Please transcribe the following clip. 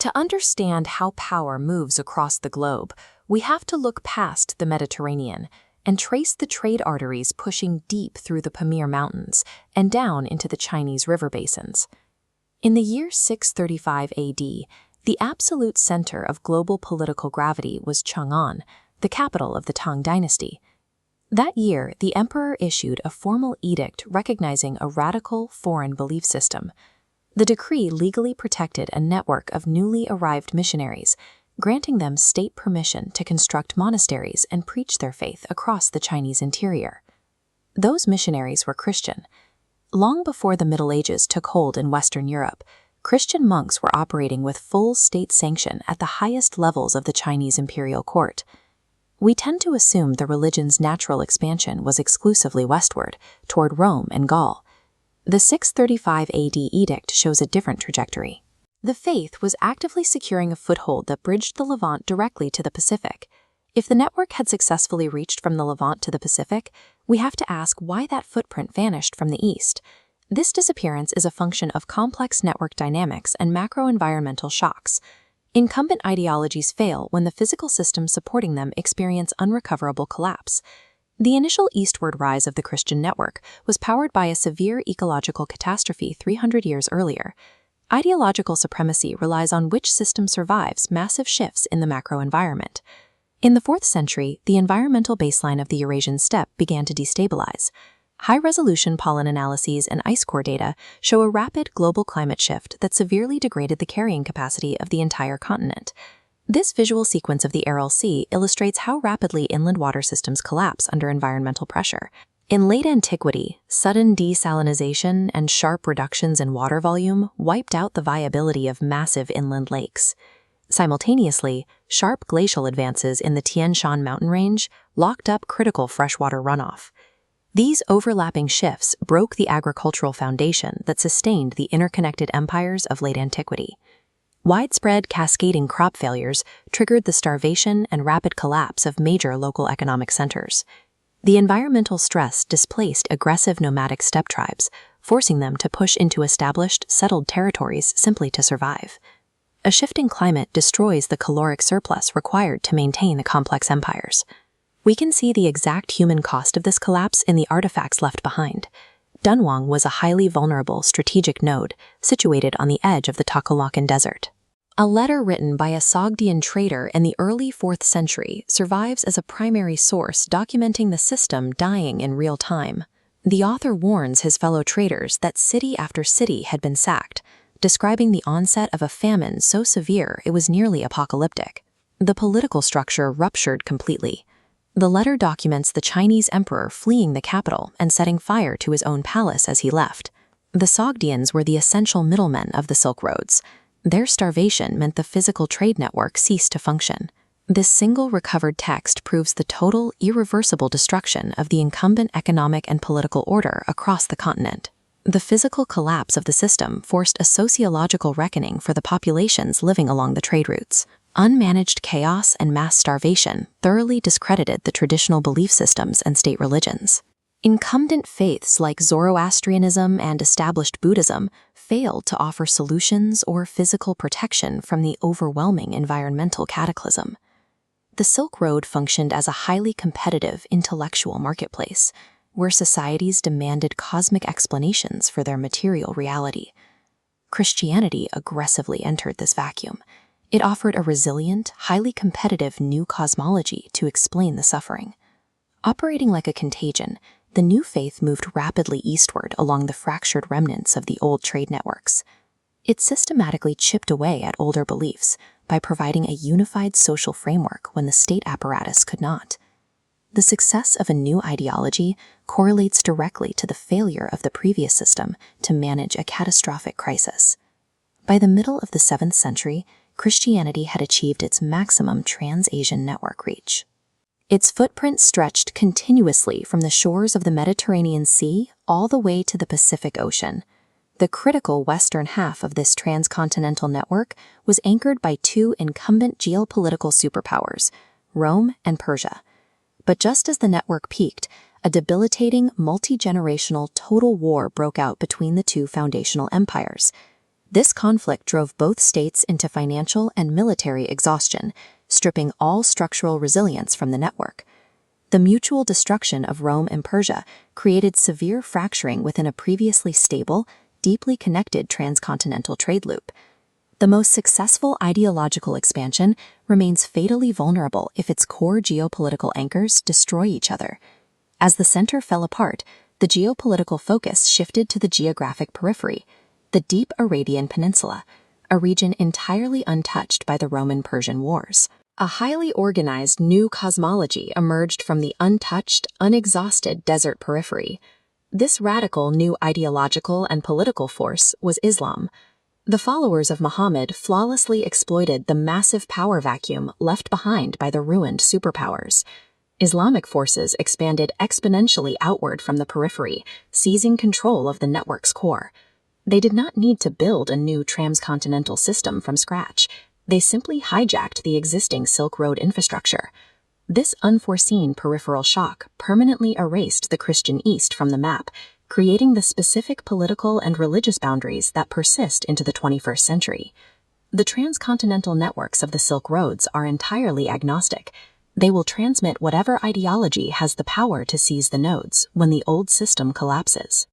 To understand how power moves across the globe, we have to look past the Mediterranean and trace the trade arteries pushing deep through the Pamir Mountains and down into the Chinese river basins. In the year 635 AD, the absolute center of global political gravity was Chang'an, the capital of the Tang dynasty. That year, the emperor issued a formal edict recognizing a radical foreign belief system. The decree legally protected a network of newly arrived missionaries, granting them state permission to construct monasteries and preach their faith across the Chinese interior. Those missionaries were Christian. Long before the Middle Ages took hold in Western Europe, Christian monks were operating with full state sanction at the highest levels of the Chinese imperial court. We tend to assume the religion's natural expansion was exclusively westward, toward Rome and Gaul. The 635 AD edict shows a different trajectory. The faith was actively securing a foothold that bridged the Levant directly to the Pacific. If the network had successfully reached from the Levant to the Pacific, we have to ask why that footprint vanished from the east. This disappearance is a function of complex network dynamics and macro-environmental shocks. Incumbent ideologies fail when the physical systems supporting them experience unrecoverable collapse. The initial eastward rise of the Christian network was powered by a severe ecological catastrophe 300 years earlier. Ideological supremacy relies on which system survives massive shifts in the macro environment. In the 4th century, the environmental baseline of the Eurasian steppe began to destabilize. High-resolution pollen analyses and ice core data show a rapid global climate shift that severely degraded the carrying capacity of the entire continent. This visual sequence of the Aral Sea illustrates how rapidly inland water systems collapse under environmental pressure. In late antiquity, sudden desalinization and sharp reductions in water volume wiped out the viability of massive inland lakes. Simultaneously, sharp glacial advances in the Tian Shan mountain range locked up critical freshwater runoff. These overlapping shifts broke the agricultural foundation that sustained the interconnected empires of late antiquity. Widespread cascading crop failures triggered the starvation and rapid collapse of major local economic centers. The environmental stress displaced aggressive nomadic steppe tribes, forcing them to push into established, settled territories simply to survive. A shifting climate destroys the caloric surplus required to maintain the complex empires. We can see the exact human cost of this collapse in the artifacts left behind. Dunhuang was a highly vulnerable strategic node situated on the edge of the Taklamakan Desert. A letter written by a Sogdian trader in the early 4th century survives as a primary source documenting the system dying in real time. The author warns his fellow traders that city after city had been sacked, describing the onset of a famine so severe it was nearly apocalyptic. The political structure ruptured completely. The letter documents the Chinese emperor fleeing the capital and setting fire to his own palace as he left. The Sogdians were the essential middlemen of the Silk Roads. Their starvation meant the physical trade network ceased to function. This single recovered text proves the total, irreversible destruction of the incumbent economic and political order across the continent. The physical collapse of the system forced a sociological reckoning for the populations living along the trade routes. Unmanaged chaos and mass starvation thoroughly discredited the traditional belief systems and state religions. Incumbent faiths like Zoroastrianism and established Buddhism failed to offer solutions or physical protection from the overwhelming environmental cataclysm. The Silk Road functioned as a highly competitive intellectual marketplace, where societies demanded cosmic explanations for their material reality. Christianity aggressively entered this vacuum. It offered a resilient, highly competitive new cosmology to explain the suffering. Operating like a contagion, the new faith moved rapidly eastward along the fractured remnants of the old trade networks. It systematically chipped away at older beliefs by providing a unified social framework when the state apparatus could not. The success of a new ideology correlates directly to the failure of the previous system to manage a catastrophic crisis. By the middle of the 7th century, Christianity had achieved its maximum trans-Asian network reach. Its footprint stretched continuously from the shores of the Mediterranean Sea all the way to the Pacific Ocean. The critical western half of this transcontinental network was anchored by two incumbent geopolitical superpowers, Rome and Persia. But just as the network peaked, a debilitating, multi-generational total war broke out between the two foundational empires. This conflict drove both states into financial and military exhaustion, stripping all structural resilience from the network. The mutual destruction of Rome and Persia created severe fracturing within a previously stable, deeply connected transcontinental trade loop. The most successful ideological expansion remains fatally vulnerable if its core geopolitical anchors destroy each other. As the center fell apart, the geopolitical focus shifted to the geographic periphery, the deep Arabian Peninsula, a region entirely untouched by the Roman-Persian wars. A highly organized new cosmology emerged from the untouched, unexhausted desert periphery. This radical new ideological and political force was Islam. The followers of Muhammad flawlessly exploited the massive power vacuum left behind by the ruined superpowers. Islamic forces expanded exponentially outward from the periphery, seizing control of the network's core. They did not need to build a new transcontinental system from scratch. They simply hijacked the existing Silk Road infrastructure. This unforeseen peripheral shock permanently erased the Christian East from the map, creating the specific political and religious boundaries that persist into the 21st century. The transcontinental networks of the Silk Roads are entirely agnostic. They will transmit whatever ideology has the power to seize the nodes when the old system collapses.